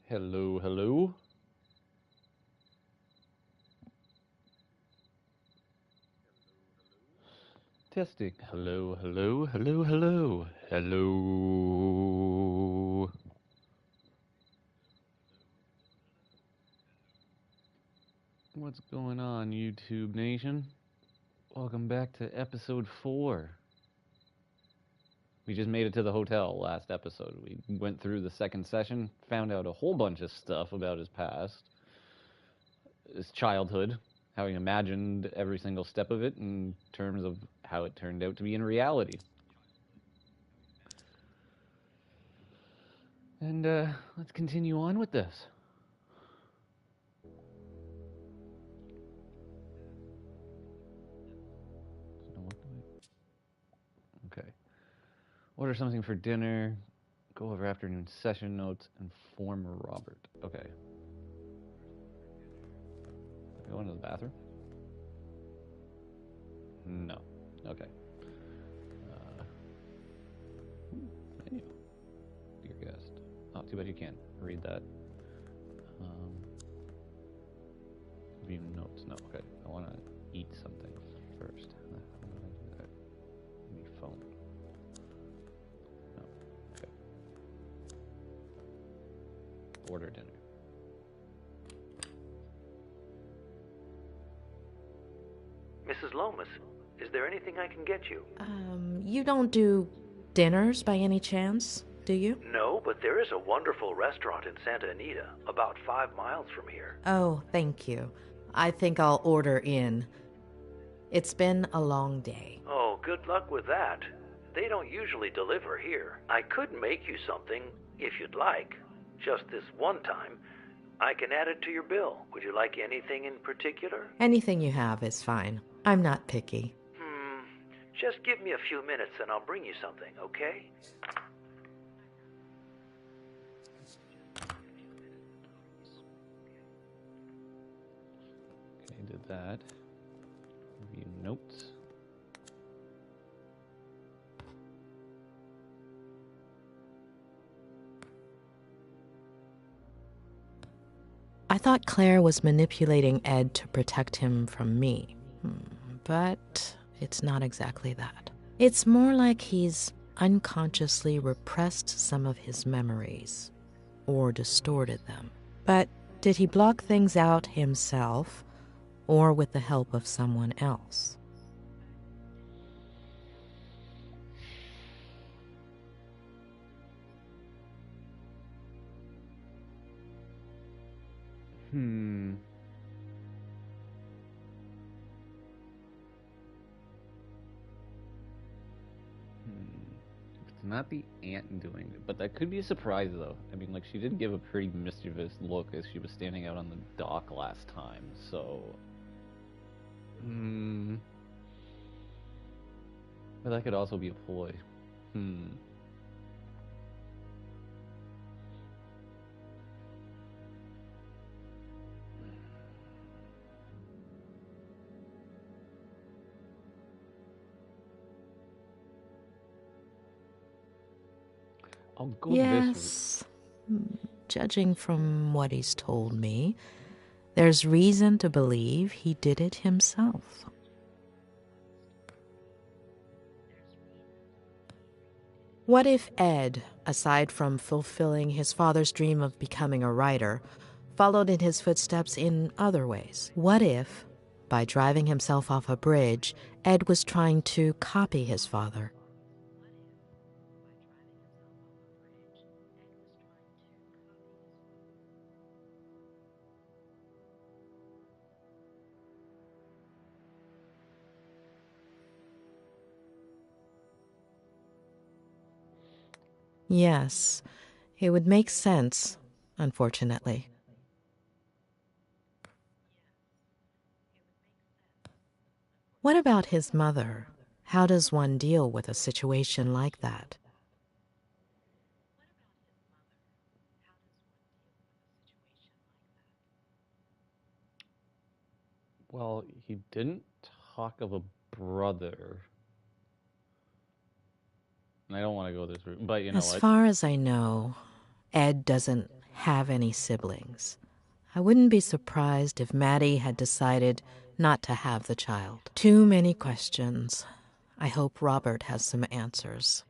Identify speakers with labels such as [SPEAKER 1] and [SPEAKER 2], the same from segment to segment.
[SPEAKER 1] Hello, hello. Testing. Hello, hello, hello, hello. Hello. What's going on, YouTube Nation? Welcome back to episode 4. We just made it to the hotel last episode. We went through the second session, found out a whole bunch of stuff about his past, his childhood, how he imagined every single step of it in terms of how it turned out to be in reality. And let's continue on with this. Okay. Order something for dinner, go over afternoon session notes, and form Robert. Okay. Go into the bathroom? No. Okay. Uh, Menu. Dear guest. Oh, too bad you can't read that. View notes. No, okay. I want to eat something first. How do I do that? Maybe phone. No. Okay. Order dinner.
[SPEAKER 2] Mrs. Lomas, is there anything I can get you?
[SPEAKER 3] You don't do dinners by any chance, do you?
[SPEAKER 2] No, but there is a wonderful restaurant in Santa Anita, about 5 miles from here.
[SPEAKER 3] Oh, thank you. I think I'll order in. It's been a long day.
[SPEAKER 2] Oh, good luck with that. They don't usually deliver here. I could make you something, if you'd like. Just this one time. I can add it to your bill. Would you like anything in particular?
[SPEAKER 3] Anything you have is fine. I'm not picky.
[SPEAKER 2] Just give me a few minutes and I'll bring you something, okay?
[SPEAKER 1] Okay, did that. View notes.
[SPEAKER 3] I thought Claire was manipulating Ed to protect him from me. But it's not exactly that. It's more like he's unconsciously repressed some of his memories, or distorted them. But did he block things out himself, or with the help of someone else?
[SPEAKER 1] It's not the aunt doing it, but that could be a surprise, though. I mean, like, she did give a pretty mischievous look as she was standing out on the dock last time, so... But that could also be a ploy. I'll go this route.
[SPEAKER 3] Judging from what he's told me, there's reason to believe he did it himself. What if Ed, aside from fulfilling his father's dream of becoming a writer, followed in his footsteps in other ways? What if, by driving himself off a bridge, Ed was trying to copy his father? Yes, it would make sense, unfortunately. What about his mother? How does one deal with a situation like that?
[SPEAKER 1] Well, he didn't talk of a brother. And I don't want to go this route, but you know
[SPEAKER 3] As
[SPEAKER 1] what?
[SPEAKER 3] far as I know, Ed doesn't have any siblings. I wouldn't be surprised if Maddie had decided not to have the child. Too many questions. I hope Robert has some answers.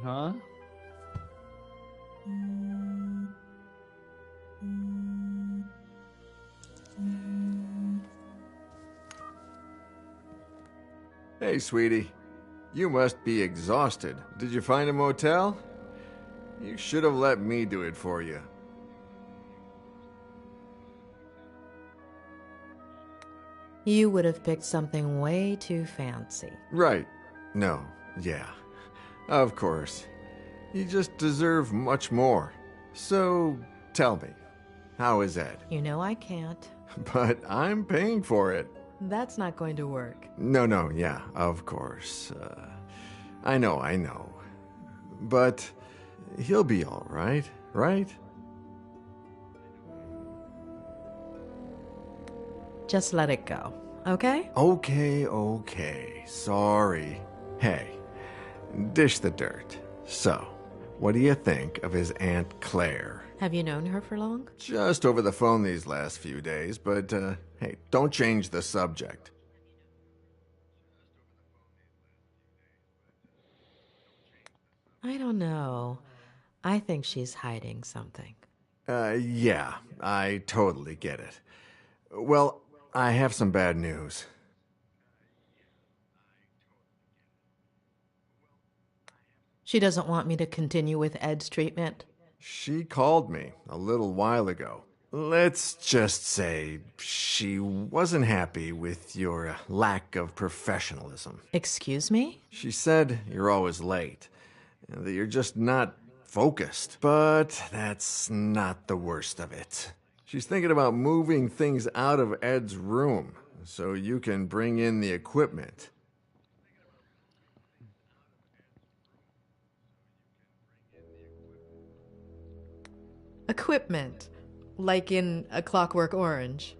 [SPEAKER 1] Huh?
[SPEAKER 4] Hey, sweetie. You must be exhausted. Did you find a motel? You should have let me do it for you.
[SPEAKER 3] You would have picked something way too fancy.
[SPEAKER 4] Right. No. Yeah. Of course. You just deserve much more. So, tell me, how is Ed?
[SPEAKER 3] You know I can't.
[SPEAKER 4] But I'm paying for it.
[SPEAKER 3] That's not going to work.
[SPEAKER 4] No, yeah, of course. I know. But he'll be all right, right?
[SPEAKER 3] Just let it go, okay?
[SPEAKER 4] Okay. Sorry. Hey, dish the dirt. So, what do you think of his Aunt Claire?
[SPEAKER 3] Have you known her for long?
[SPEAKER 4] Just over the phone these last few days, but, hey, don't change the subject.
[SPEAKER 3] I don't know. I think she's hiding something.
[SPEAKER 4] Yeah, I totally get it. Well, I have some bad news.
[SPEAKER 3] She doesn't want me to continue with Ed's treatment.
[SPEAKER 4] She called me a little while ago. Let's just say she wasn't happy with your lack of professionalism.
[SPEAKER 3] Excuse me?
[SPEAKER 4] She said you're always late, and that you're just not focused. But that's not the worst of it. She's thinking about moving things out of Ed's room so you can bring in the equipment.
[SPEAKER 3] Equipment. Like in A Clockwork Orange.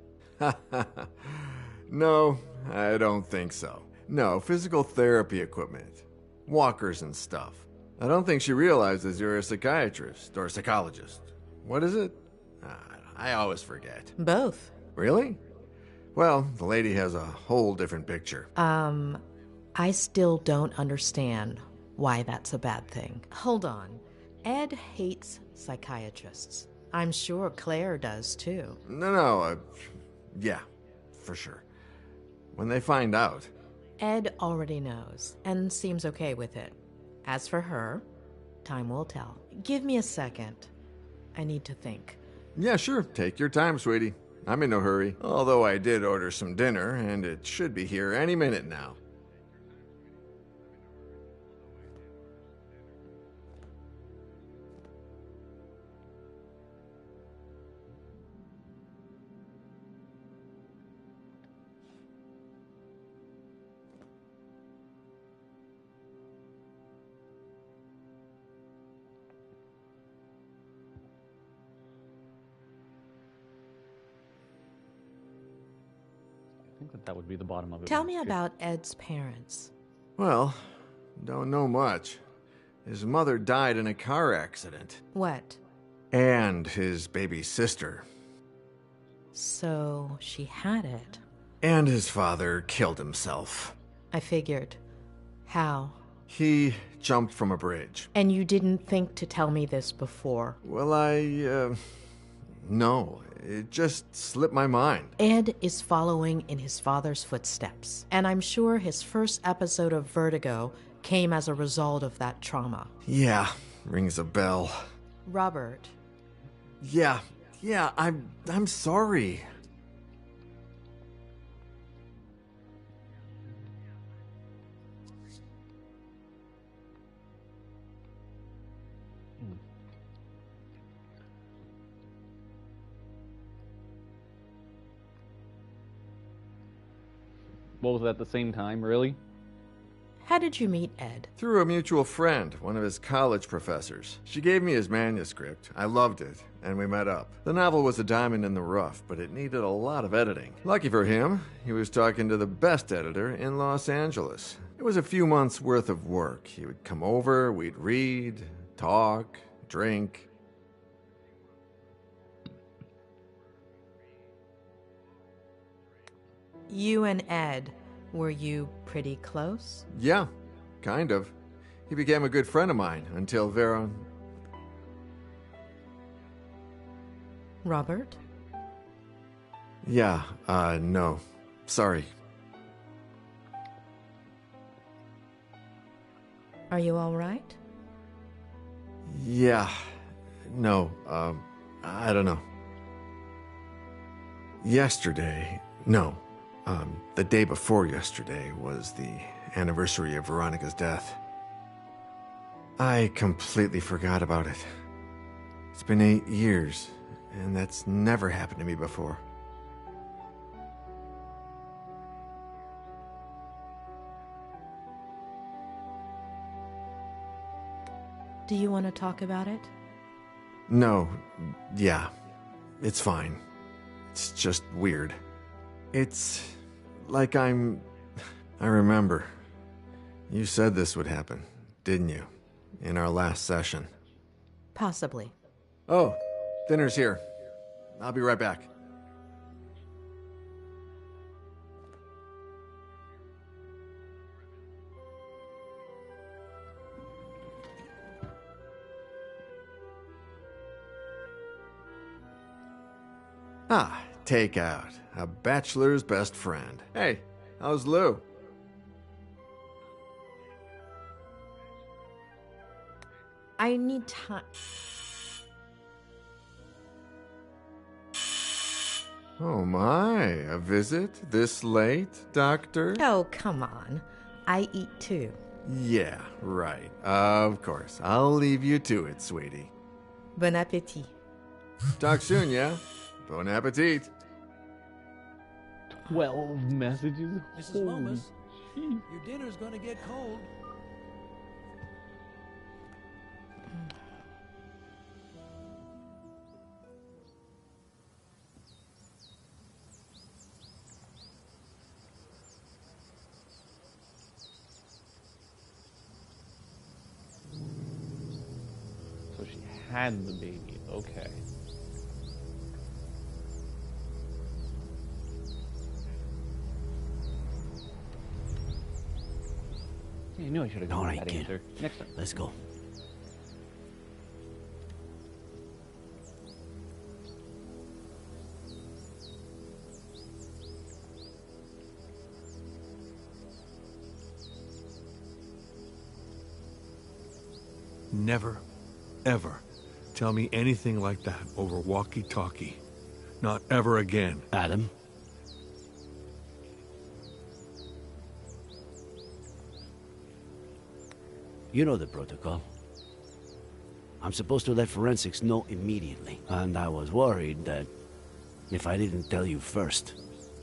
[SPEAKER 4] No, I don't think so. No, physical therapy equipment. Walkers and stuff. I don't think she realizes you're a psychiatrist or psychologist. What is it? I always forget.
[SPEAKER 3] Both.
[SPEAKER 4] Really? Well, the lady has a whole different picture.
[SPEAKER 3] I still don't understand why that's a bad thing. Hold on. Ed hates psychiatrists. I'm sure Claire does too.
[SPEAKER 4] No, yeah, for sure. When they find out.
[SPEAKER 3] Ed already knows and seems okay with it. As for her, time will tell. Give me a second. I need to think.
[SPEAKER 4] Yeah, sure. Take your time, sweetie. I'm in no hurry. Although I did order some dinner, and it should be here any minute now.
[SPEAKER 1] I think that would be the bottom of it.
[SPEAKER 3] Tell me about Ed's parents.
[SPEAKER 4] Well, don't know much. His mother died in a car accident.
[SPEAKER 3] What?
[SPEAKER 4] And his baby sister.
[SPEAKER 3] So she had it.
[SPEAKER 4] And his father killed himself.
[SPEAKER 3] I figured. How?
[SPEAKER 4] He jumped from a bridge.
[SPEAKER 3] And you didn't think to tell me this before?
[SPEAKER 4] Well, no. It just slipped my mind.
[SPEAKER 3] Ed is following in his father's footsteps, and I'm sure his first episode of Vertigo came as a result of that trauma.
[SPEAKER 4] Yeah, rings a bell.
[SPEAKER 3] Robert.
[SPEAKER 4] Yeah, I'm sorry.
[SPEAKER 1] both at the same time, really?
[SPEAKER 3] How did you meet Ed?
[SPEAKER 4] Through a mutual friend, one of his college professors. She gave me his manuscript. I loved it, and we met up. The novel was a diamond in the rough, but it needed a lot of editing. Lucky for him, he was talking to the best editor in Los Angeles. It was a few months' worth of work. He would come over, we'd read, talk, drink.
[SPEAKER 3] You and Ed, were you pretty close?
[SPEAKER 4] Yeah, kind of. He became a good friend of mine until Vera...
[SPEAKER 3] Robert?
[SPEAKER 4] Yeah, no. Sorry.
[SPEAKER 3] Are you all right?
[SPEAKER 4] Yeah. No, I don't know. Yesterday... No. The day before yesterday was the anniversary of Veronica's death. I completely forgot about it. It's been 8 years, and that's never happened to me before.
[SPEAKER 3] Do you want to talk about it?
[SPEAKER 4] No, yeah, it's fine. It's just weird. It's like I remember. You said this would happen, didn't you? In our last session.
[SPEAKER 3] Possibly.
[SPEAKER 4] Oh, dinner's here. I'll be right back. Ah, takeout. A bachelor's best friend. Hey, how's Lou?
[SPEAKER 3] I need time.
[SPEAKER 4] Oh my, a visit this late, Doctor?
[SPEAKER 3] Oh, come on. I eat too.
[SPEAKER 4] Yeah, right. Of course. I'll leave you to it, sweetie.
[SPEAKER 3] Bon appétit.
[SPEAKER 4] Talk soon, yeah? Bon appetit.
[SPEAKER 1] 12 messages?
[SPEAKER 2] Mrs.
[SPEAKER 1] Holy
[SPEAKER 2] Lomas,
[SPEAKER 1] shit.
[SPEAKER 2] your dinner's gonna get cold.
[SPEAKER 1] So she had the baby, okay. Yeah, I knew I should have gone
[SPEAKER 5] All
[SPEAKER 1] with
[SPEAKER 5] right,
[SPEAKER 1] that
[SPEAKER 5] kid.
[SPEAKER 1] answer. Next time.
[SPEAKER 5] Let's go.
[SPEAKER 6] Never, ever tell me anything like that over walkie-talkie. Not ever again.
[SPEAKER 5] Adam? You know the protocol. I'm supposed to let forensics know immediately. And I was worried that if I didn't tell you first,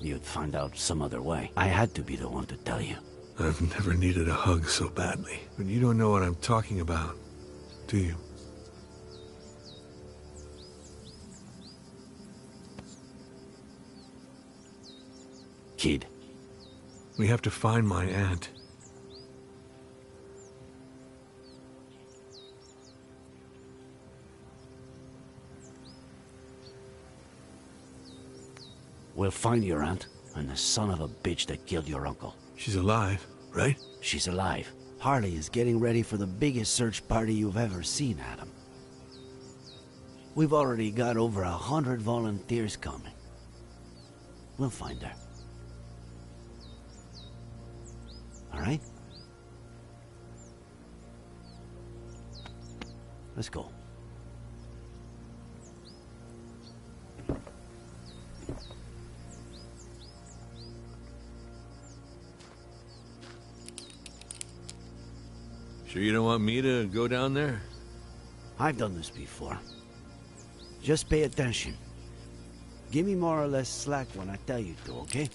[SPEAKER 5] you'd find out some other way. I had to be the one to tell you.
[SPEAKER 6] I've never needed a hug so badly. But you don't know what I'm talking about, do you?
[SPEAKER 5] Kid.
[SPEAKER 6] We have to find my aunt.
[SPEAKER 5] We'll find your aunt and the son of a bitch that killed your uncle.
[SPEAKER 6] She's alive, right?
[SPEAKER 5] She's alive. Harley is getting ready for the biggest search party you've ever seen, Adam. We've already got over 100 volunteers coming. We'll find her. All right? Let's go.
[SPEAKER 6] Sure you don't want me to go down there?
[SPEAKER 5] I've done this before. Just pay attention. Give me more or less slack when I tell you to, okay?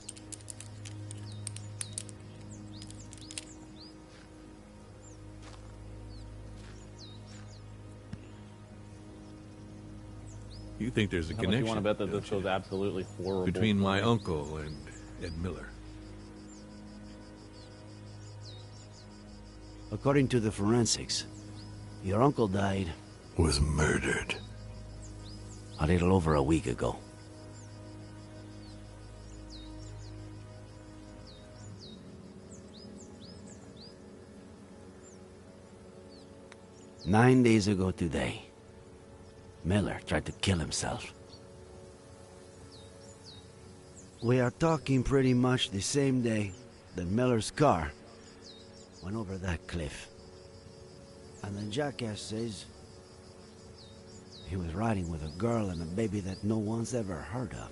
[SPEAKER 6] You think there's a
[SPEAKER 1] How much you
[SPEAKER 6] connection,
[SPEAKER 1] want to bet that
[SPEAKER 6] don't
[SPEAKER 1] this
[SPEAKER 6] you?
[SPEAKER 1] goes absolutely horrible?
[SPEAKER 6] Between my uncle and Ed Miller.
[SPEAKER 5] According to the forensics, your uncle died
[SPEAKER 6] Was murdered.
[SPEAKER 5] a little over a week ago. Nine days ago today, Miller tried to kill himself. We are talking pretty much the same day that Miller's car went over that cliff. And the jackass says he was riding with a girl and a baby that no one's ever heard of.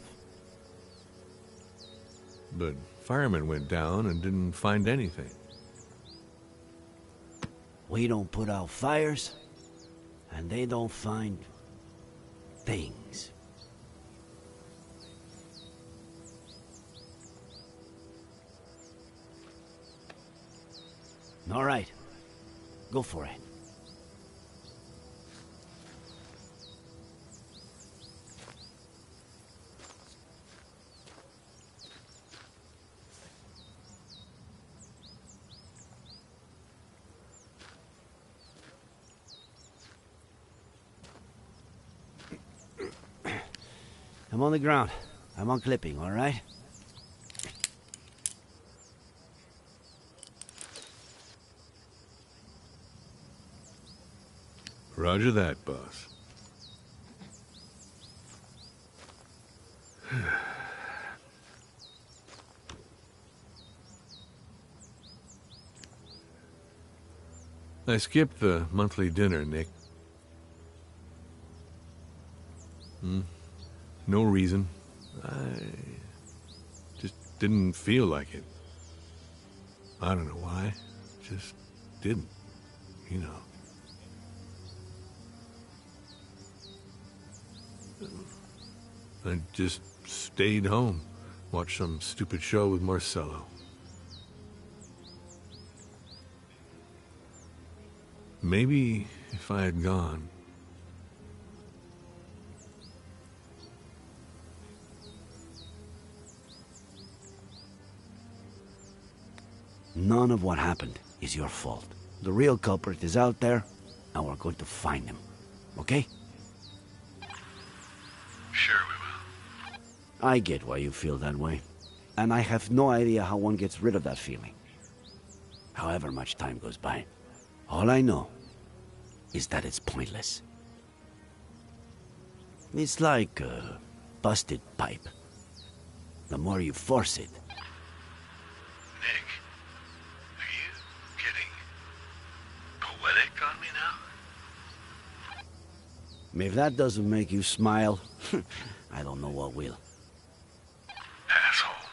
[SPEAKER 6] But firemen went down and didn't find anything.
[SPEAKER 5] We don't put out fires, and they don't find things. All right, go for it. I'm on the ground. I'm on clipping, all right?
[SPEAKER 6] Roger that, boss. I skipped the monthly dinner, Nick. No reason. I just didn't feel like it. I don't know why. Just didn't. You know. I just stayed home, watched some stupid show with Marcello. Maybe if I had gone.
[SPEAKER 5] None of what happened is your fault. The real culprit is out there, and we're going to find him. Okay?
[SPEAKER 6] Sure we will.
[SPEAKER 5] I get why you feel that way. And I have no idea how one gets rid of that feeling. However much time goes by. All I know is that it's pointless. It's like a busted pipe. The more you force it,
[SPEAKER 6] Nick, are you getting poetic on me now?
[SPEAKER 5] if that doesn't make you smile, I don't know what will.
[SPEAKER 6] Asshole.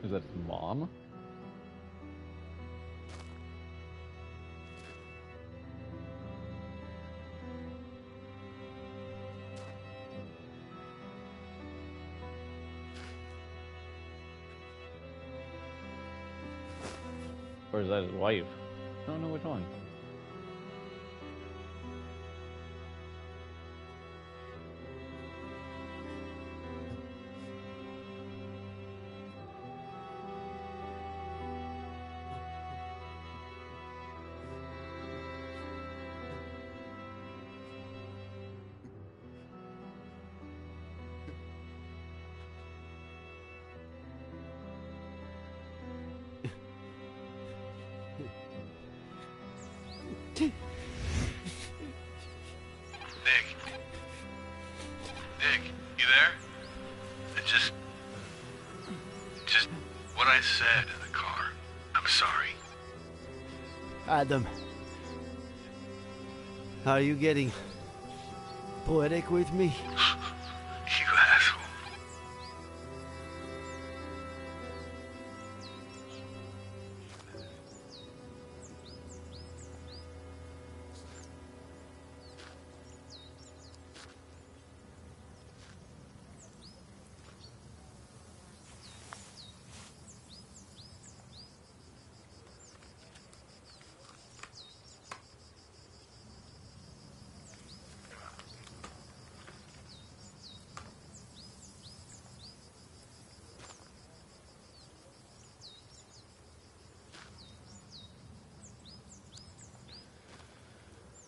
[SPEAKER 1] Is that his mom? Or is that his wife? I don't know which one.
[SPEAKER 6] Nick, you there? Just what I said in the car. I'm sorry.
[SPEAKER 5] Adam, are you getting poetic with me?
[SPEAKER 6] You asshole.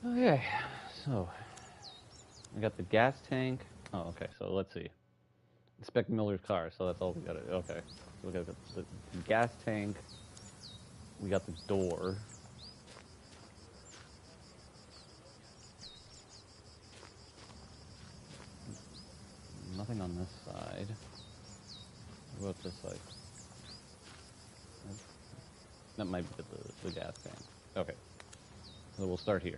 [SPEAKER 1] Okay, so I got the gas tank. Oh, okay. So let's see. Inspect Miller's car. So that's all we got. Okay. So we got the gas tank. We got the door. Nothing on this side. What about this side? That might be the gas tank. Okay. So we'll start here.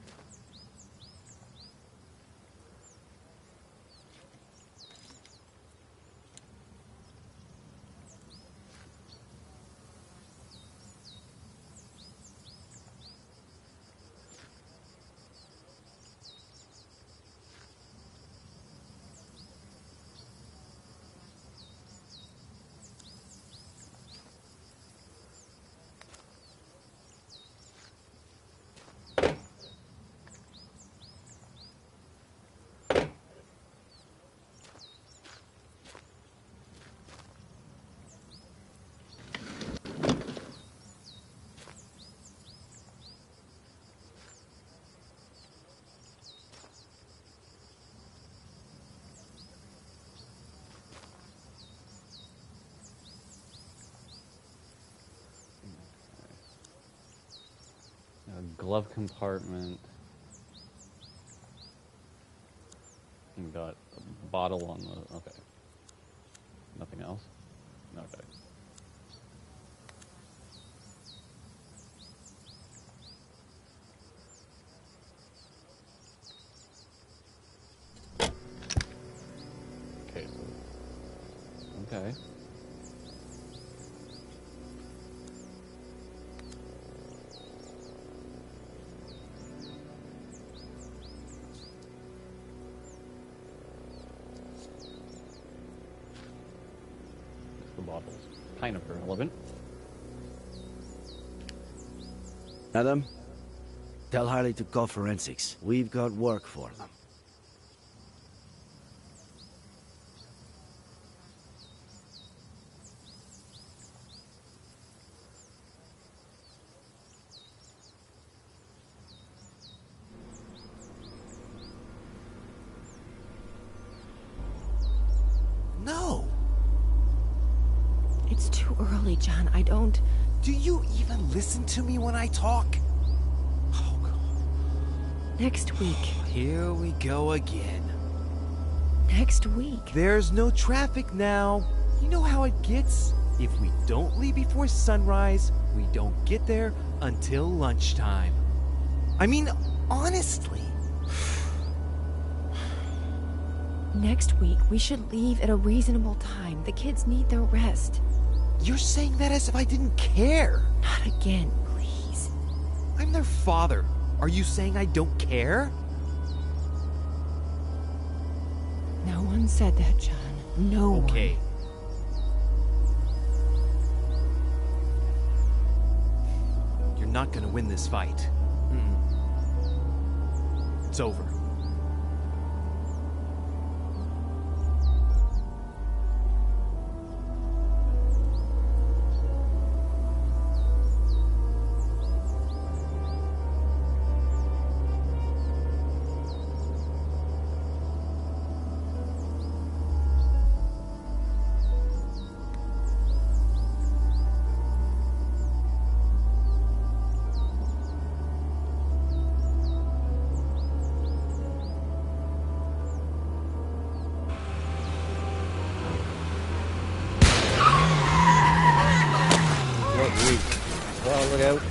[SPEAKER 1] Glove compartment. We got a bottle on the. Okay. Nothing else? Okay. Okay. Okay. The bottles. Kind of irrelevant.
[SPEAKER 5] Adam, tell Harley to call forensics. We've got work for them.
[SPEAKER 7] No!
[SPEAKER 3] It's too early, John. I don't...
[SPEAKER 7] Do you even listen to me when I talk? Oh, God.
[SPEAKER 3] Next week.
[SPEAKER 7] Here we go again.
[SPEAKER 3] Next week.
[SPEAKER 7] There's no traffic now. You know how it gets? If we don't leave before sunrise, we don't get there until lunchtime. I mean, honestly.
[SPEAKER 8] Next week, we should leave at a reasonable time. The kids need their rest.
[SPEAKER 7] You're saying that as if I didn't care.
[SPEAKER 8] Not again, please.
[SPEAKER 7] I'm their father. Are you saying I don't care?
[SPEAKER 8] No one said that, John. No one.
[SPEAKER 7] Okay. You're not gonna win this fight. It's over.
[SPEAKER 1] Look out.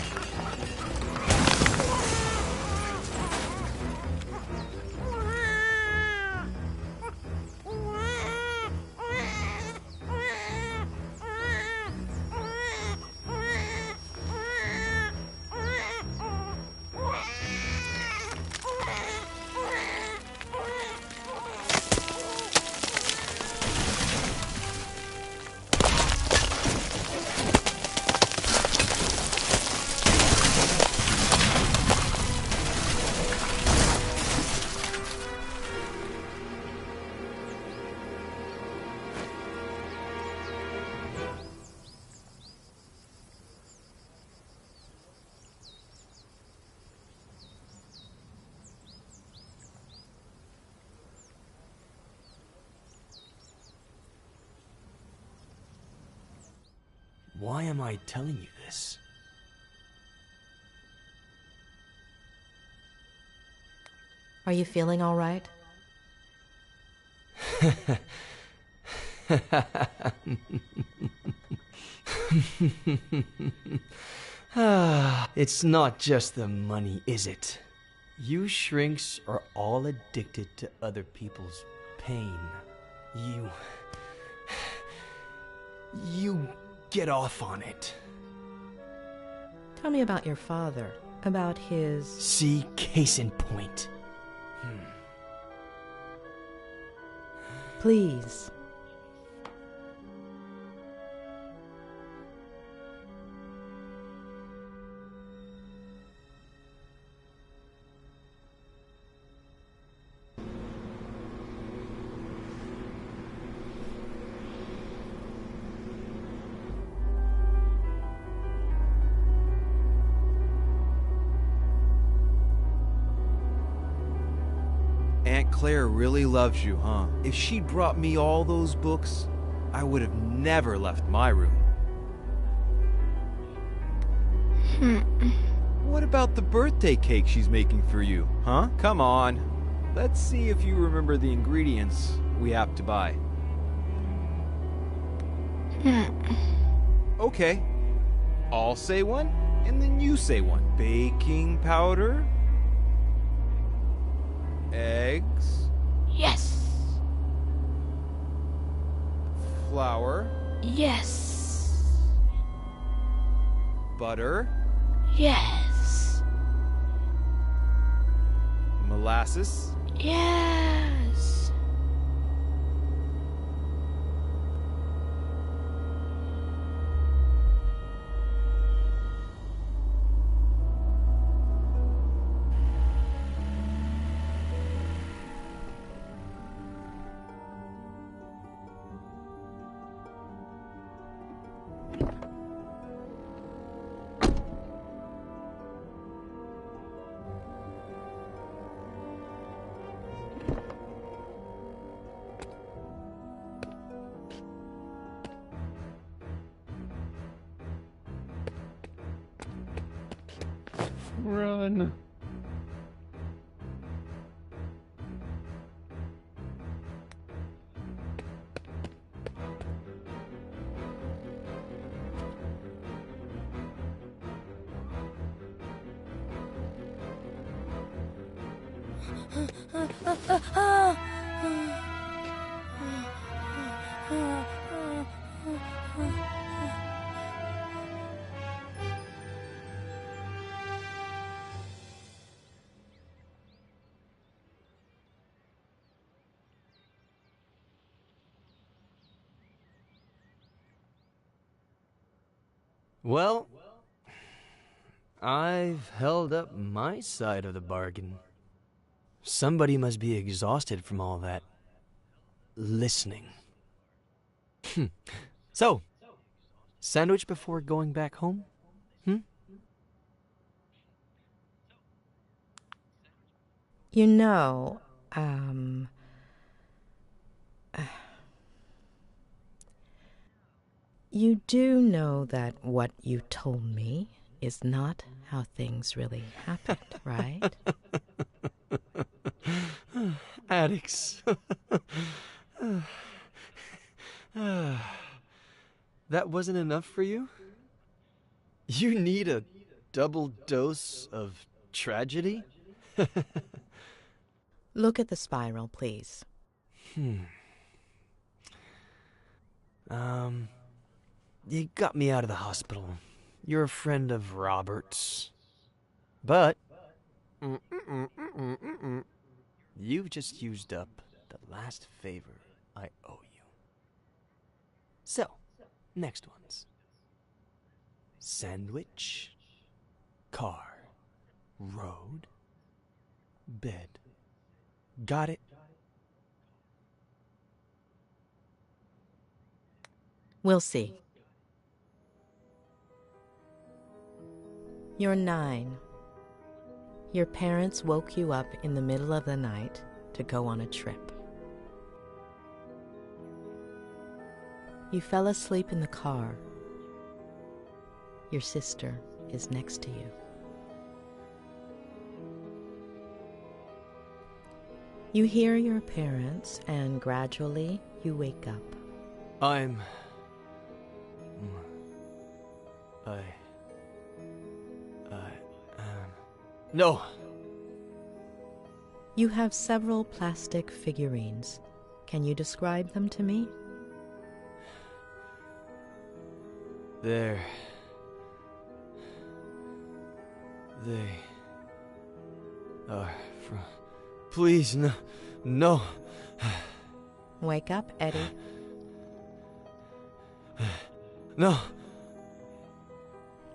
[SPEAKER 7] Why am I telling you this?
[SPEAKER 3] Are you feeling all right?
[SPEAKER 7] It's not just the money, is it? You shrinks are all addicted to other people's pain. You get off on it.
[SPEAKER 3] Tell me about your father, about his...
[SPEAKER 7] See, case in point.
[SPEAKER 3] Please.
[SPEAKER 7] Aunt Claire really loves you, huh? If she'd brought me all those books, I would have never left my room. What about the birthday cake she's making for you, huh? Come on. Let's see if you remember the ingredients we have to buy. Okay. I'll say one, and then you say one. Baking powder? Eggs?
[SPEAKER 9] Yes.
[SPEAKER 7] Flour?
[SPEAKER 9] Yes.
[SPEAKER 7] Butter?
[SPEAKER 9] Yes.
[SPEAKER 7] Molasses?
[SPEAKER 9] Yes.
[SPEAKER 1] Run.
[SPEAKER 7] Well, I've held up my side of the bargain. Somebody must be exhausted from all that listening. So, sandwich before going back home?
[SPEAKER 3] You know, you do know that what you told me is not how things really happened, right?
[SPEAKER 7] Addicts. That wasn't enough for you?
[SPEAKER 10] You need a double dose of tragedy?
[SPEAKER 3] Look at the spiral, please.
[SPEAKER 10] You got me out of the hospital. You're a friend of Robert's. But you've just used up the last favor I owe you. So, next ones. Sandwich, car, road, bed. Got it?
[SPEAKER 3] We'll see. You're 9. Your parents woke you up in the middle of the night to go on a trip. You fell asleep in the car. Your sister is next to you. You hear your parents, and gradually you wake up.
[SPEAKER 10] No.
[SPEAKER 3] You have several plastic figurines. Can you describe them to me?
[SPEAKER 10] They are from... Please, no.
[SPEAKER 3] Wake up, Eddie.
[SPEAKER 10] No.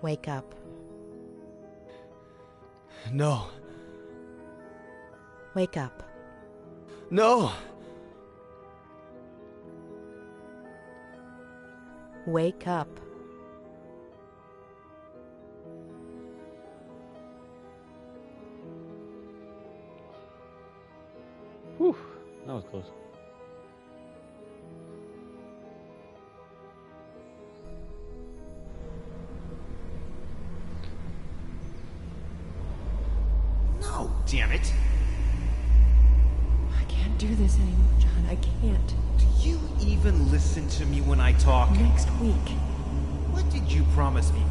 [SPEAKER 3] Wake up.
[SPEAKER 10] No.
[SPEAKER 3] Wake up.
[SPEAKER 10] No.
[SPEAKER 3] Wake up.
[SPEAKER 1] Whew, that was close.
[SPEAKER 7] No, damn it.
[SPEAKER 8] I can't do this anymore, John. I can't.
[SPEAKER 7] Do you even listen to me when I talk?
[SPEAKER 8] Next week.
[SPEAKER 7] What did you promise me,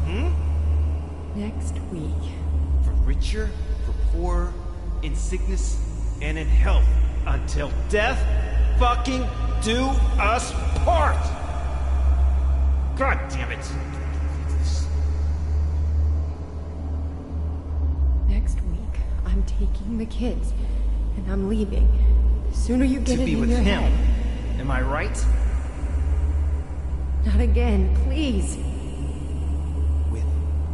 [SPEAKER 8] Next week.
[SPEAKER 7] For richer, for poorer, in sickness, and in health. Until death fucking do us part! God damn it!
[SPEAKER 8] Next week, I'm taking the kids, and I'm leaving. The sooner you get
[SPEAKER 7] To
[SPEAKER 8] it
[SPEAKER 7] be
[SPEAKER 8] in
[SPEAKER 7] with
[SPEAKER 8] your
[SPEAKER 7] him.
[SPEAKER 8] head.
[SPEAKER 7] Am I right?
[SPEAKER 8] Not again, please.
[SPEAKER 7] With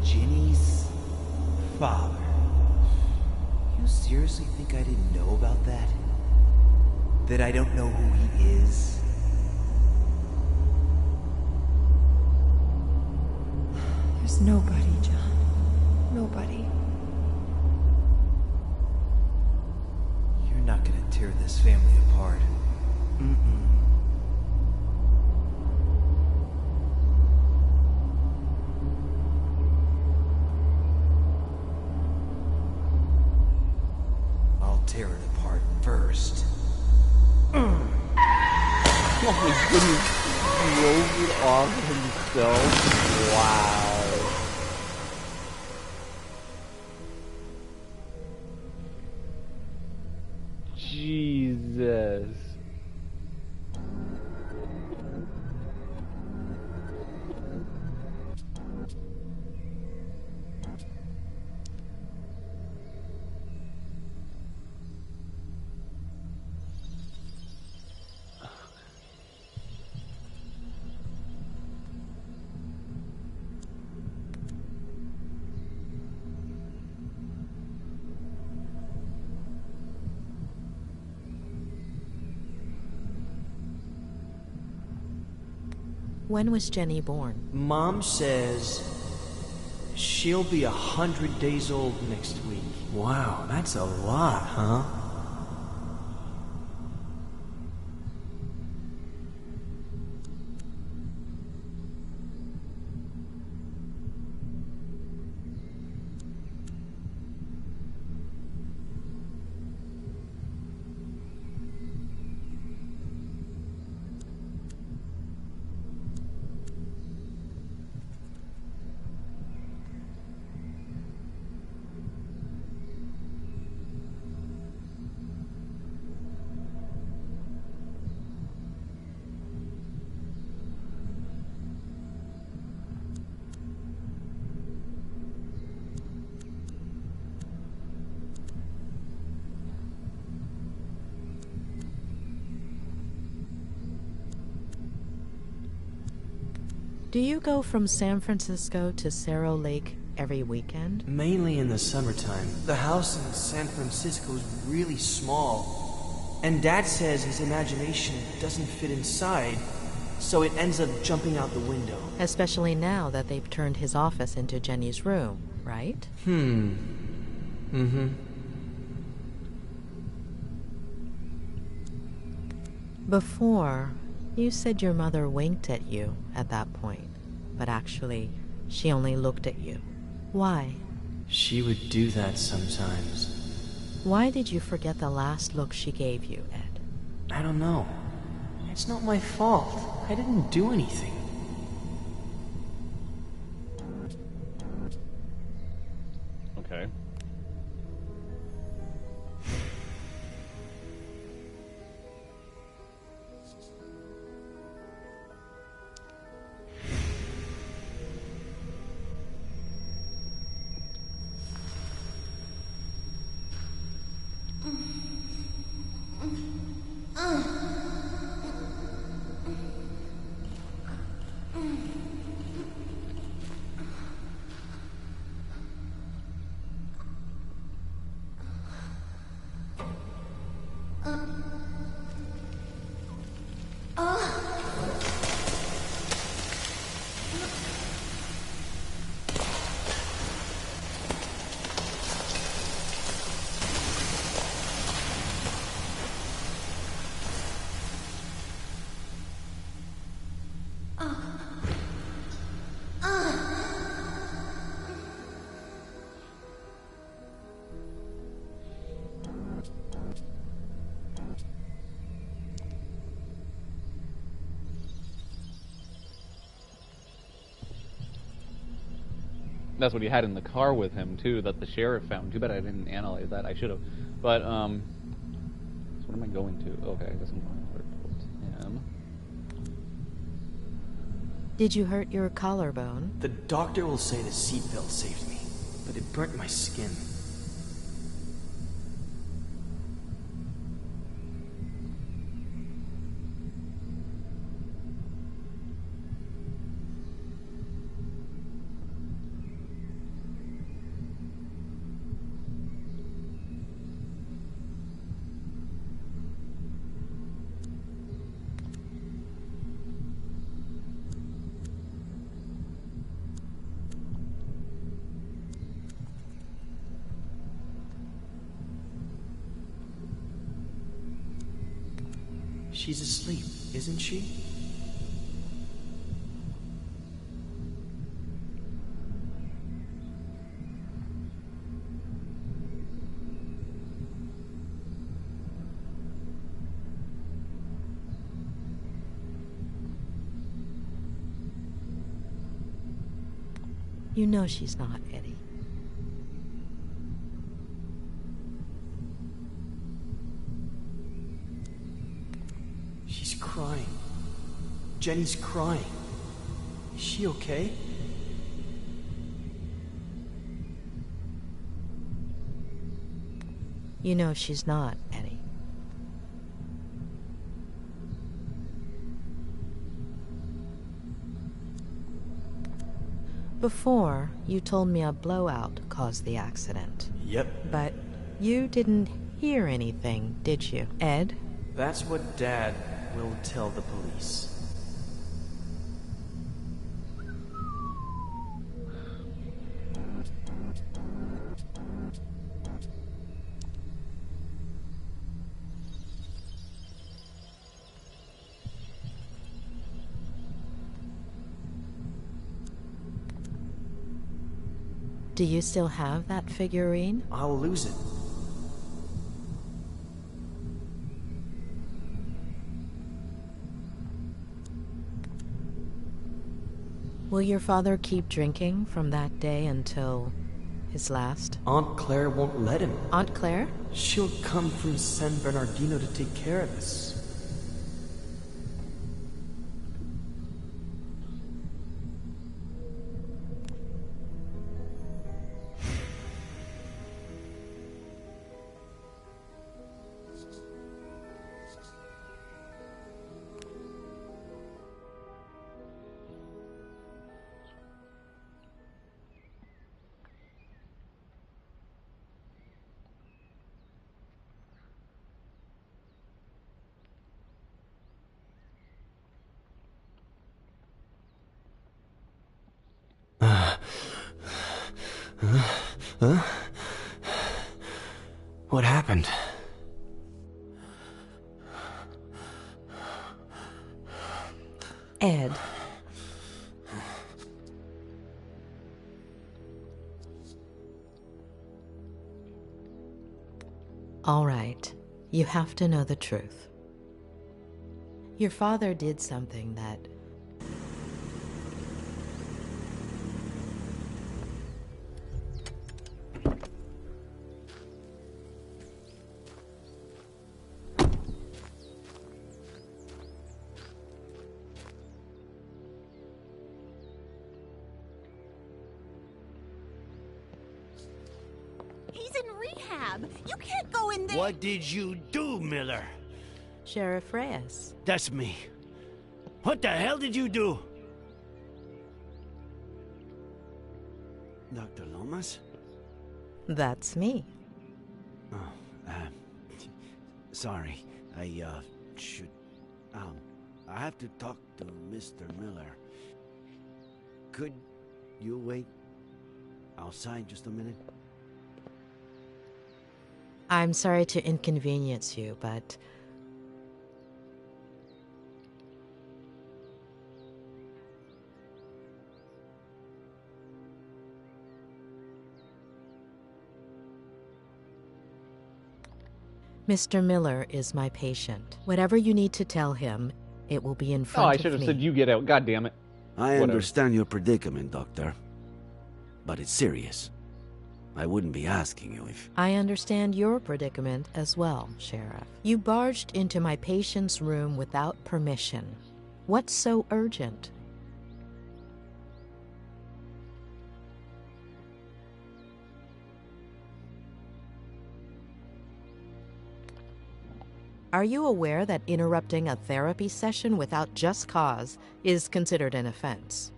[SPEAKER 7] Ginny's father. You seriously think I didn't know about that? That I don't know who he is?
[SPEAKER 8] There's nobody, John. Nobody.
[SPEAKER 7] You're not gonna tear this family apart. I'll tear it apart first.
[SPEAKER 1] Oh my goodness. He rolled it off himself. Wow. Jesus.
[SPEAKER 3] When was Jenny born?
[SPEAKER 10] Mom says she'll be 100 days old next week. Wow, that's a lot, huh?
[SPEAKER 3] Do you go from San Francisco to Cerro Lake every weekend?
[SPEAKER 10] Mainly in the summertime. The house in San Francisco is really small. And Dad says his imagination doesn't fit inside, so it ends up jumping out the window.
[SPEAKER 3] Especially now that they've turned his office into Jenny's room, right?
[SPEAKER 10] Mm-hmm.
[SPEAKER 3] Before, you said your mother winked at you at that point, but actually, she only looked at you. Why?
[SPEAKER 10] She would do that sometimes.
[SPEAKER 3] Why did you forget the last look she gave you, Ed?
[SPEAKER 10] I don't know. It's not my fault. I didn't do anything.
[SPEAKER 1] Okay. That's what he had in the car with him, too, that the sheriff found. Too bad I didn't analyze that. I should have. But, so what am I going to? Okay, I guess I'm going to report him.
[SPEAKER 3] Did you hurt your collarbone?
[SPEAKER 10] The doctor will say the seatbelt saved me, but it burnt my skin. She's asleep, isn't she?
[SPEAKER 3] You know she's not, Eddie.
[SPEAKER 10] She's crying. Jenny's crying. Is she okay?
[SPEAKER 3] You know she's not, Eddie. Before, you told me a blowout caused the accident.
[SPEAKER 10] Yep.
[SPEAKER 3] But you didn't hear anything, did you, Ed?
[SPEAKER 10] That's what Dad will tell the police.
[SPEAKER 3] Do you still have that figurine?
[SPEAKER 10] I'll lose it.
[SPEAKER 3] Will your father keep drinking from that day until his last?
[SPEAKER 10] Aunt Claire won't let him.
[SPEAKER 3] Aunt Claire?
[SPEAKER 10] She'll come from San Bernardino to take care of us. Huh? What happened?
[SPEAKER 3] Ed. All right, you have to know the truth. Your father did something that...
[SPEAKER 11] He's in rehab. You can't go in there.
[SPEAKER 5] What did you do, Miller?
[SPEAKER 3] Sheriff Reyes.
[SPEAKER 5] That's me. What the hell did you do? Dr. Lomas?
[SPEAKER 3] That's me.
[SPEAKER 5] Oh, sorry. I should... I have to talk to Mr. Miller. Could you wait outside just a minute?
[SPEAKER 3] I'm sorry to inconvenience you, but... Mr. Miller is my patient. Whatever you need to tell him, it will be in
[SPEAKER 1] Oh,
[SPEAKER 3] front
[SPEAKER 1] I
[SPEAKER 3] of me.
[SPEAKER 1] should have said you get out. God damn it.
[SPEAKER 5] I
[SPEAKER 1] Whatever.
[SPEAKER 5] understand your predicament, Doctor. But it's serious. I wouldn't be asking you if...
[SPEAKER 3] I understand your predicament as well, Sheriff. You barged into my patient's room without permission. What's so urgent? Are you aware that interrupting a therapy session without just cause is considered an offense?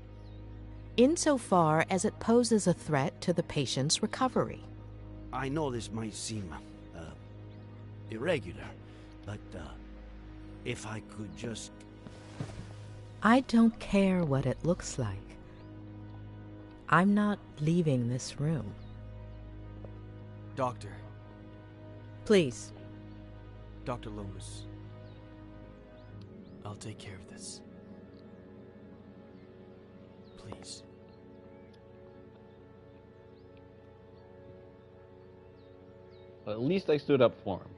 [SPEAKER 3] Insofar as it poses a threat to the patient's recovery.
[SPEAKER 5] I know this might seem irregular, but if I could just...
[SPEAKER 3] I don't care what it looks like. I'm not leaving this room.
[SPEAKER 10] Doctor.
[SPEAKER 3] Please.
[SPEAKER 10] Dr. Lomas. I'll take care of this. Please.
[SPEAKER 1] Well, at least I stood up for him.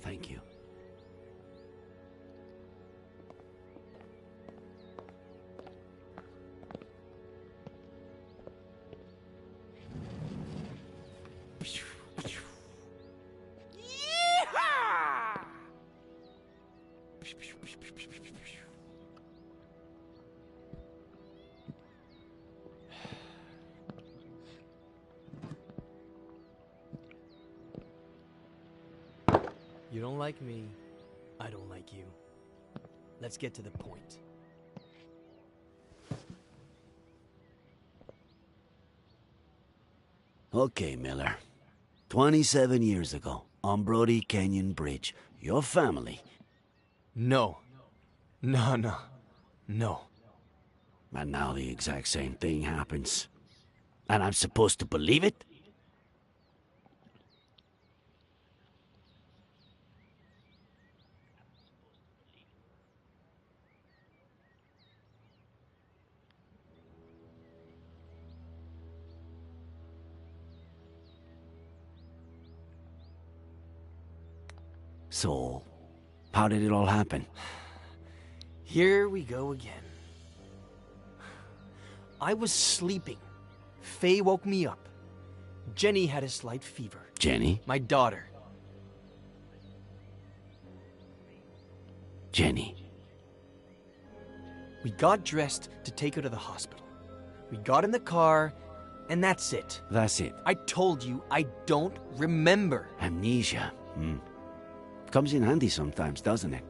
[SPEAKER 5] Thank you.
[SPEAKER 10] You don't like me, I don't like you. Let's get to the point.
[SPEAKER 5] Okay, Miller. 27 years ago, on Brody Canyon Bridge, your family...
[SPEAKER 10] No. No.
[SPEAKER 5] And now the exact same thing happens. And I'm supposed to believe it? So, how did it all happen?
[SPEAKER 10] Here we go again. I was sleeping. Faye woke me up. Jenny had a slight fever.
[SPEAKER 5] Jenny?
[SPEAKER 10] My daughter.
[SPEAKER 5] Jenny.
[SPEAKER 10] We got dressed to take her to the hospital. We got in the car, and that's it.
[SPEAKER 5] That's it.
[SPEAKER 10] I told you I don't remember.
[SPEAKER 5] Amnesia. Comes in handy sometimes, doesn't it?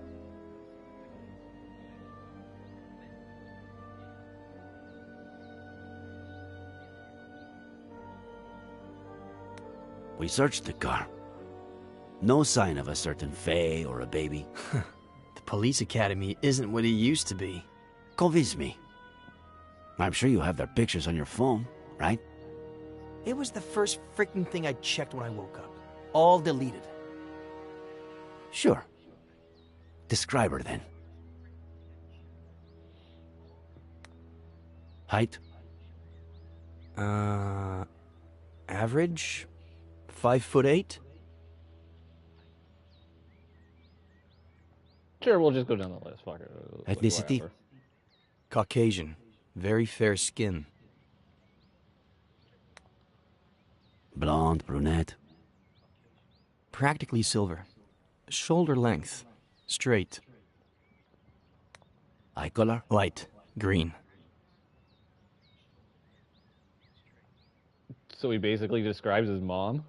[SPEAKER 5] We searched the car. No sign of a certain Faye or a baby.
[SPEAKER 10] The police academy isn't what it used to be.
[SPEAKER 5] Convince me. I'm sure you have their pictures on your phone, right?
[SPEAKER 10] It was the first freaking thing I checked when I woke up. All deleted.
[SPEAKER 5] Sure. Describe her then. Height?
[SPEAKER 10] Average? 5'8"?
[SPEAKER 1] Sure, we'll just go down the list. Fuck it.
[SPEAKER 5] Ethnicity?
[SPEAKER 1] Whatever.
[SPEAKER 10] Caucasian. Very fair skin.
[SPEAKER 5] Blonde, brunette?
[SPEAKER 10] Practically silver. Shoulder length. Straight.
[SPEAKER 5] Eye color?
[SPEAKER 10] Light. Green.
[SPEAKER 1] So he basically describes his mom?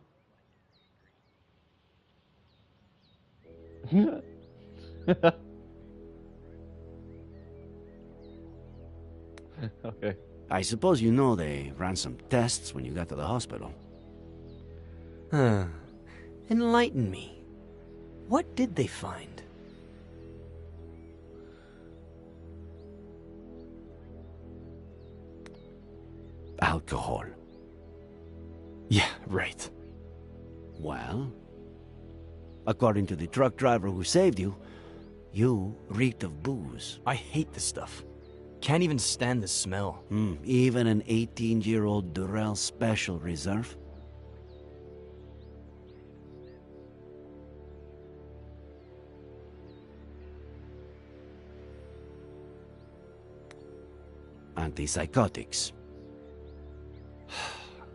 [SPEAKER 1] Okay.
[SPEAKER 5] I suppose you know they ran some tests when you got to the hospital.
[SPEAKER 10] Huh. Enlighten me. What did they find?
[SPEAKER 5] Alcohol.
[SPEAKER 10] Yeah, right.
[SPEAKER 5] Well, according to the truck driver who saved you, you reeked of booze.
[SPEAKER 10] I hate this stuff. Can't even stand the smell.
[SPEAKER 5] Even an 18-year-old Durrell Special Reserve? Antipsychotics.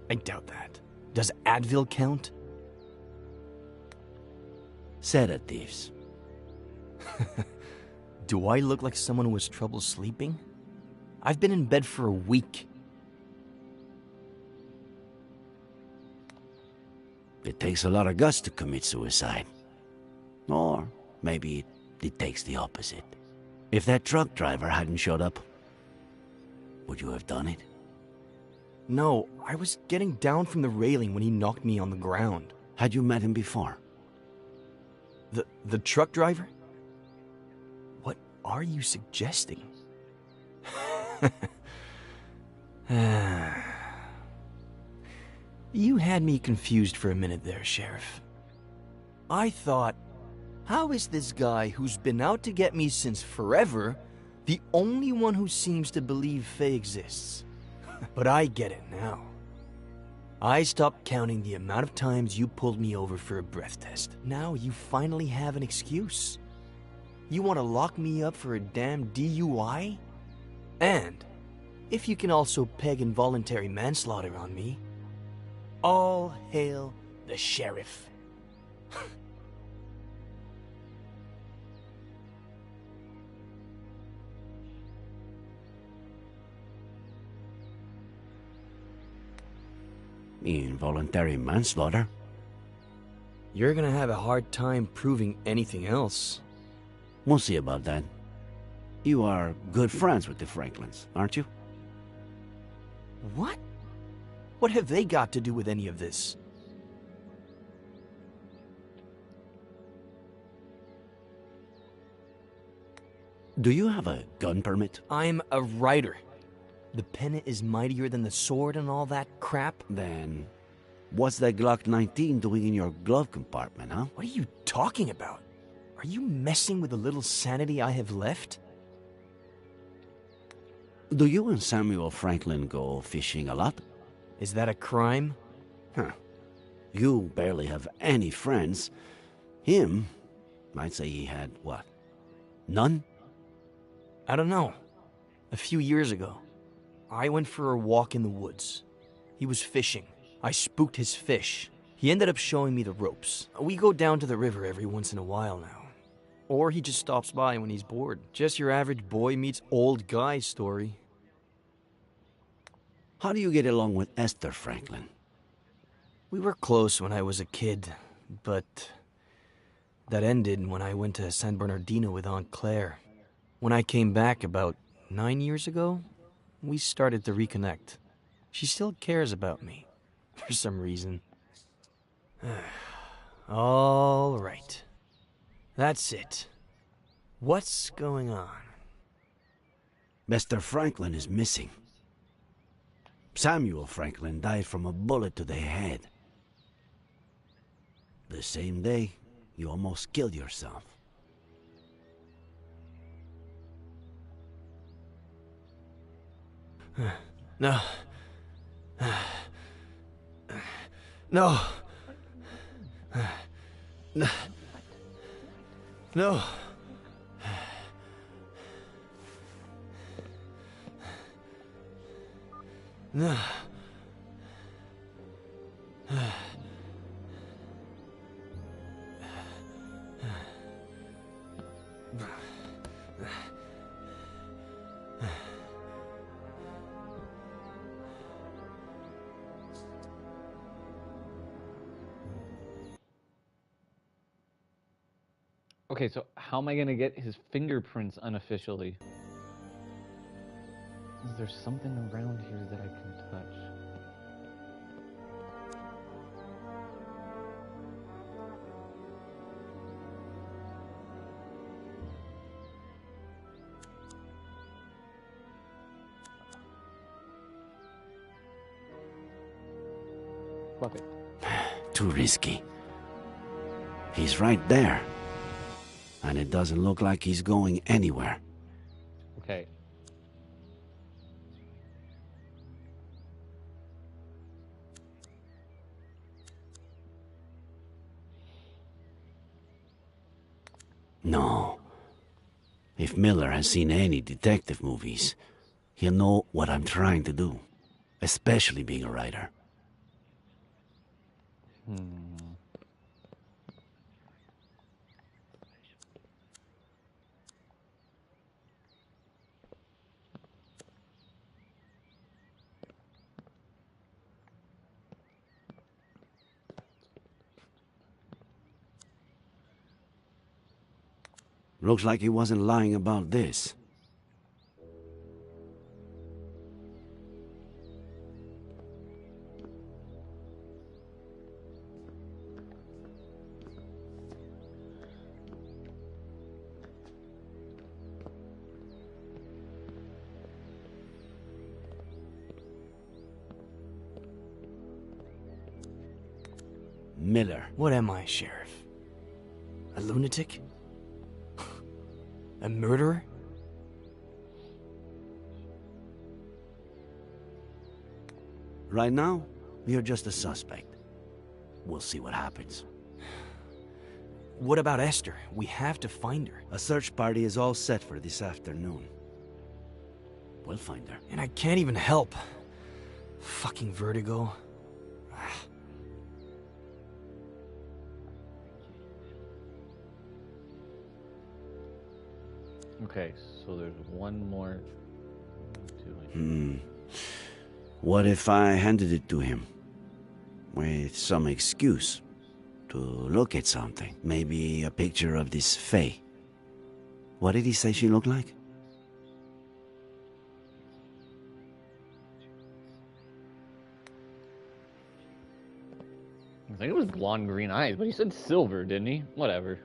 [SPEAKER 10] I doubt that. Does Advil count?
[SPEAKER 5] Sedatives.
[SPEAKER 10] Do I look like someone who has trouble sleeping? I've been in bed for a week.
[SPEAKER 5] It takes a lot of guts to commit suicide. Or maybe it takes the opposite. If that truck driver hadn't showed up, would you have done it?
[SPEAKER 10] No, I was getting down from the railing when he knocked me on the ground.
[SPEAKER 5] Had you met him before?
[SPEAKER 10] The truck driver? What are you suggesting? You had me confused for a minute there, Sheriff. I thought, how is this guy who's been out to get me since forever the only one who seems to believe Faye exists? But I get it now. I stopped counting the amount of times you pulled me over for a breath test. Now you finally have an excuse. You want to lock me up for a damn DUI? And if you can also peg involuntary manslaughter on me, all hail the sheriff.
[SPEAKER 5] Involuntary manslaughter?
[SPEAKER 10] You're gonna have a hard time proving anything else.
[SPEAKER 5] We'll see about that. You are good friends with the Franklins, aren't you?
[SPEAKER 10] What? What have they got to do with any of this?
[SPEAKER 5] Do you have a gun permit?
[SPEAKER 10] I'm a writer. The pen is mightier than the sword and all that crap.
[SPEAKER 5] Then, what's that Glock 19 doing in your glove compartment, huh?
[SPEAKER 10] What are you talking about? Are you messing with the little sanity I have left?
[SPEAKER 5] Do you and Samuel Franklin go fishing a lot?
[SPEAKER 10] Is that a crime?
[SPEAKER 5] Huh. You barely have any friends. Him, I'd say he had, what, none?
[SPEAKER 10] I don't know. A few years ago, I went for a walk in the woods. He was fishing. I spooked his fish. He ended up showing me the ropes. We go down to the river every once in a while now. Or he just stops by when he's bored. Just your average boy meets old guy story.
[SPEAKER 5] How do you get along with Esther Franklin?
[SPEAKER 10] We were close when I was a kid, but that ended when I went to San Bernardino with Aunt Claire. When I came back about 9 years ago, we started to reconnect. She still cares about me, for some reason. All right. That's it. What's going on?
[SPEAKER 5] Mr. Franklin is missing. Samuel Franklin died from a bullet to the head. The same day you almost killed yourself.
[SPEAKER 10] No. No. No. No. No.
[SPEAKER 1] Okay, so how am I gonna get his fingerprints unofficially? Is there something around here that I can touch? Fuck it.
[SPEAKER 5] Too risky. He's right there. And it doesn't look like he's going anywhere.
[SPEAKER 1] Okay.
[SPEAKER 5] No. If Miller has seen any detective movies, he'll know what I'm trying to do. Especially being a writer. Looks like he wasn't lying about this. Miller.
[SPEAKER 10] What am I, Sheriff? A lunatic? A murderer?
[SPEAKER 5] Right now, you're just a suspect. We'll see what happens.
[SPEAKER 10] What about Esther? We have to find her.
[SPEAKER 5] A search party is all set for this afternoon. We'll find her.
[SPEAKER 10] And I can't even help. Fucking vertigo.
[SPEAKER 1] Okay, so there's one more.
[SPEAKER 5] What if I handed it to him? With some excuse. To look at something. Maybe a picture of this Faye. What did he say she looked like?
[SPEAKER 1] I think it was blonde green eyes, but he said silver, didn't he? Whatever.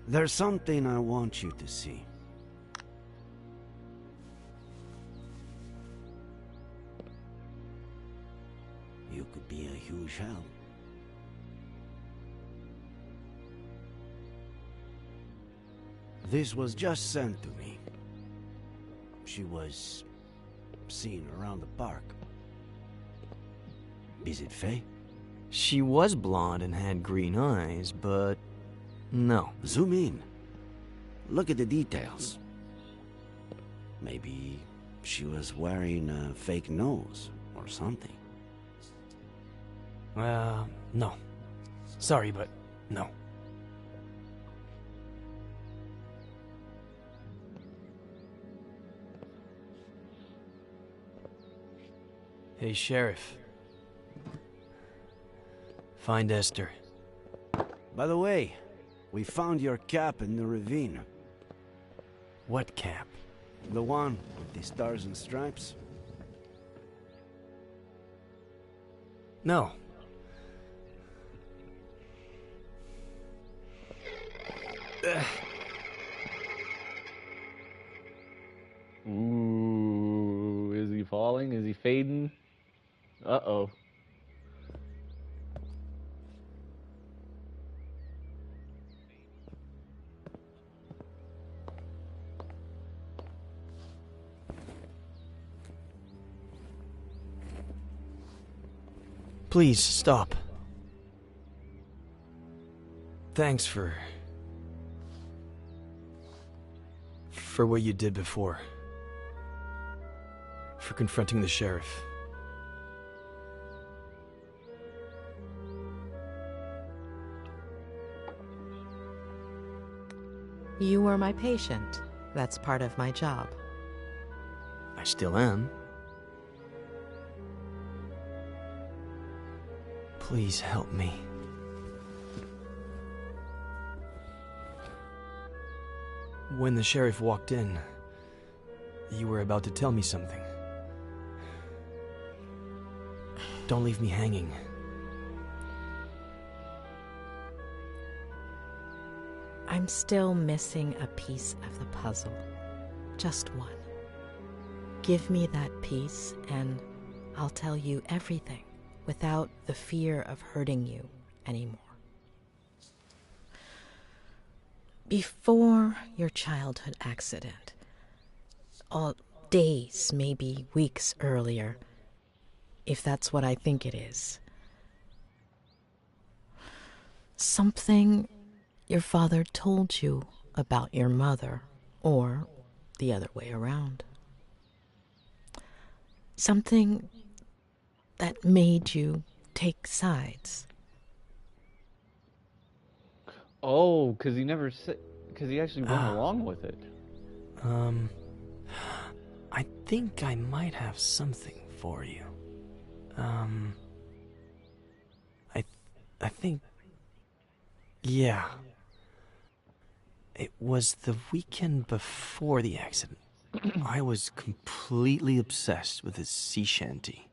[SPEAKER 5] There's something I want you to see. You could be a huge help. This was just sent to me. She was seen around the park. Is it Faye?
[SPEAKER 10] She was blonde and had green eyes, but no.
[SPEAKER 5] Zoom in. Look at the details. Maybe she was wearing a fake nose or something.
[SPEAKER 10] No. Sorry, but no. Hey, Sheriff. Find Esther.
[SPEAKER 5] By the way, we found your cap in the ravine.
[SPEAKER 10] What cap?
[SPEAKER 5] The one with the stars and stripes?
[SPEAKER 10] No.
[SPEAKER 1] Ooh, is he falling? Is he fading? Uh-oh.
[SPEAKER 10] Please, stop. Thanks for what you did before. For confronting the sheriff.
[SPEAKER 3] You were my patient. That's part of my job.
[SPEAKER 10] I still am. Please help me. When the sheriff walked in, you were about to tell me something. Don't leave me hanging.
[SPEAKER 3] I'm still missing a piece of the puzzle. Just one. Give me that piece and I'll tell you everything without the fear of hurting you anymore. Before your childhood accident, all days, maybe weeks earlier, if that's what I think it is, something your father told you about your mother, or the other way around. Something that made you take sides.
[SPEAKER 1] Oh, because he never said... Because he actually went along with it.
[SPEAKER 10] I think I might have something for you. I think... Yeah. It was the weekend before the accident. I was completely obsessed with his sea shanty.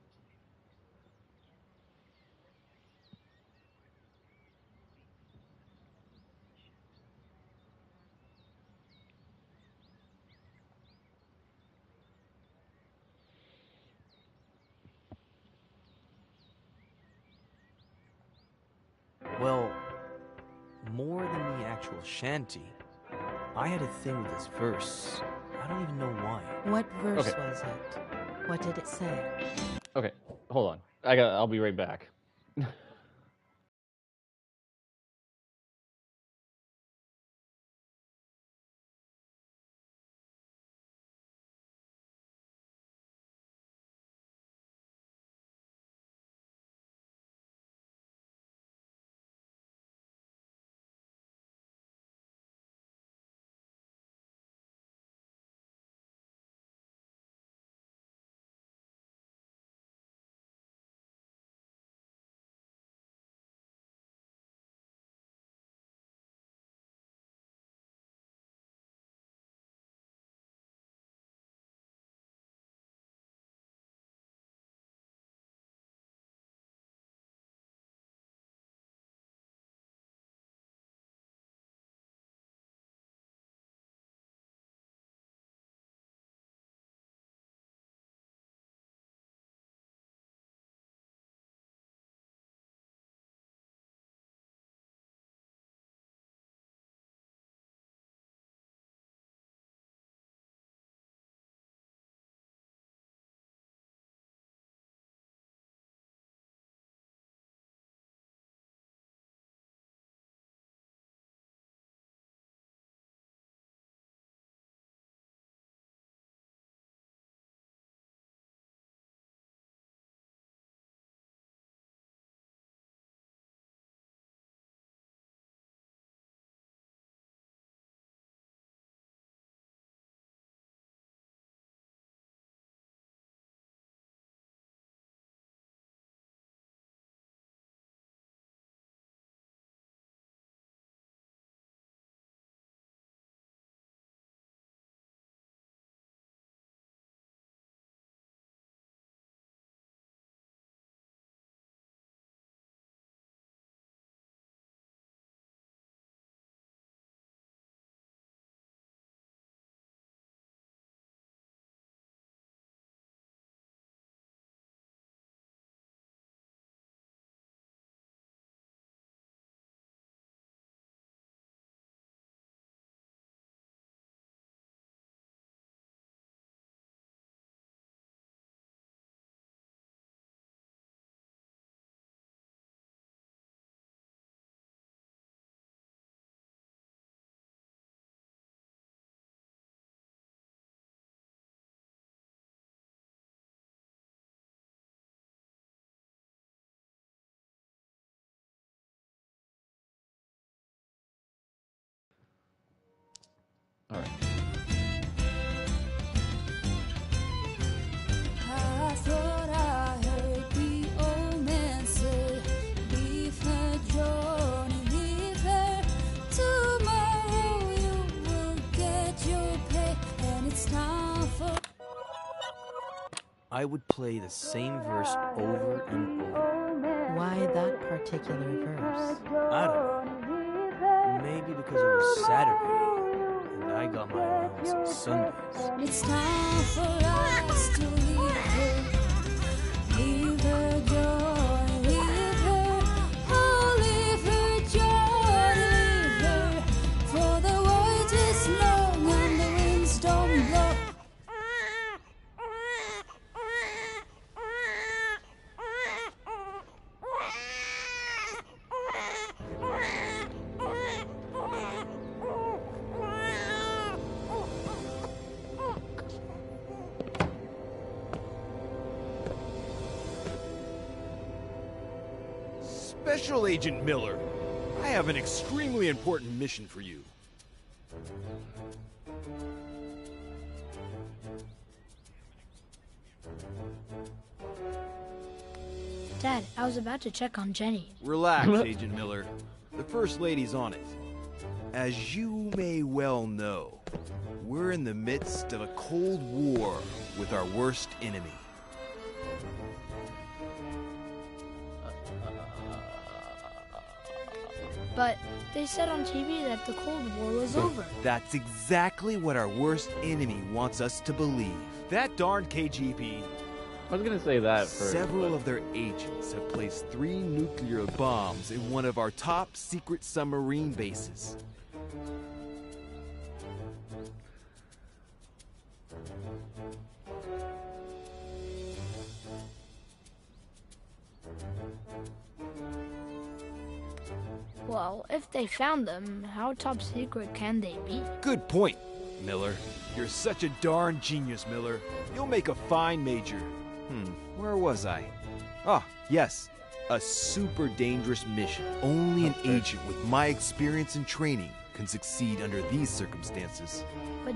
[SPEAKER 10] Well, more than the actual shanty, I had a thing with this verse. I don't even know why.
[SPEAKER 3] What verse was it? What did it say?
[SPEAKER 1] Okay, hold on. I'll be right back.
[SPEAKER 10] I would play the same verse over and over.
[SPEAKER 3] Why that particular verse?
[SPEAKER 10] I don't know. Maybe because it was Saturday, and I got my allowance on Sundays.
[SPEAKER 9] It's time for us to leave her. Leave her joy, leave her. Oh, leave her joy, leave her. For the voyage is long and the winds don't blow.
[SPEAKER 7] Special Agent Miller, I have an extremely important mission for you.
[SPEAKER 9] Dad, I was about to check on Jenny.
[SPEAKER 7] Relax, Agent Miller. The First Lady's on it. As you may well know, we're in the midst of a Cold War with our worst enemy.
[SPEAKER 9] But they said on TV that the Cold War was over.
[SPEAKER 7] That's exactly what our worst enemy wants us to believe. That darn KGB.
[SPEAKER 1] I was gonna say that first.
[SPEAKER 7] Several of their agents have placed 3 nuclear bombs in one of our top secret submarine bases.
[SPEAKER 9] Well, if they found them, how top secret can they be?
[SPEAKER 7] Good point, Miller. You're such a darn genius, Miller. You'll make a fine major. Where was I? Ah, yes. A super dangerous mission. Only an agent with my experience and training can succeed under these circumstances.
[SPEAKER 9] But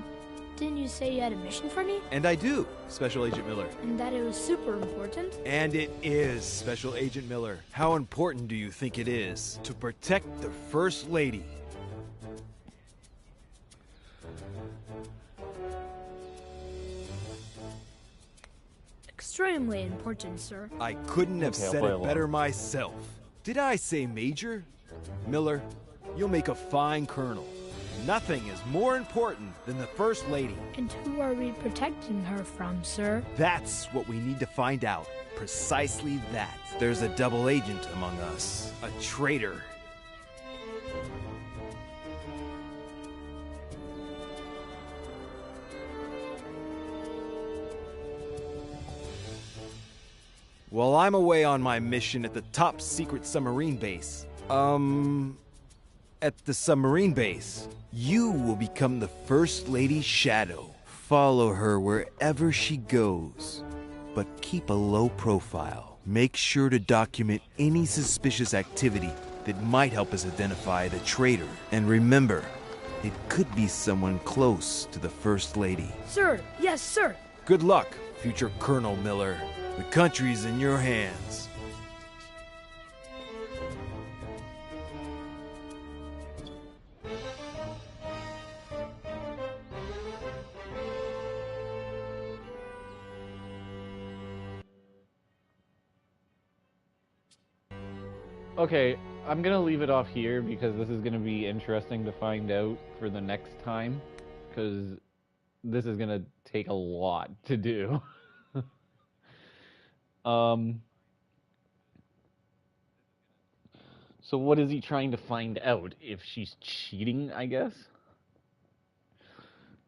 [SPEAKER 9] didn't you say you had a mission for me?
[SPEAKER 7] And I do, Special Agent Miller.
[SPEAKER 9] And that it was super important?
[SPEAKER 7] And it is, Special Agent Miller. How important do you think it is to protect the First Lady?
[SPEAKER 9] Extremely important, sir.
[SPEAKER 7] I couldn't have
[SPEAKER 1] Okay, I'll
[SPEAKER 7] said
[SPEAKER 1] play
[SPEAKER 7] it
[SPEAKER 1] along.
[SPEAKER 7] better myself. Did I say Major? Miller, you'll make a fine colonel. Nothing is more important than the First Lady.
[SPEAKER 9] And who are we protecting her from, sir?
[SPEAKER 7] That's what we need to find out. Precisely that. There's a double agent among us. A traitor. While I'm away on my mission at the top secret submarine base, at the submarine base, you will become the First Lady's shadow. Follow her wherever she goes, but keep a low profile. Make sure to document any suspicious activity that might help us identify the traitor. And remember, it could be someone close to the First Lady.
[SPEAKER 9] Sir, yes, sir.
[SPEAKER 7] Good luck, future Colonel Miller. The country's in your hands.
[SPEAKER 1] Okay, I'm gonna leave it off here because this is gonna be interesting to find out for the next time, because this is gonna take a lot to do. So what is he trying to find out? If she's cheating, I guess?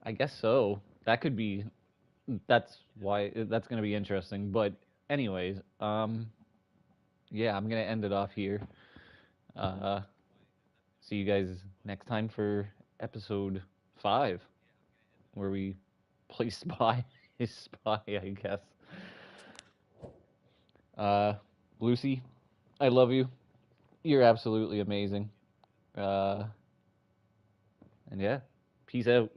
[SPEAKER 1] I guess so. That's why, that's gonna be interesting. But anyways, yeah, I'm gonna end it off here. See you guys next time for episode 5, where we play spy. His spy, I guess. Lucy, I love you. You're absolutely amazing. And yeah, peace out.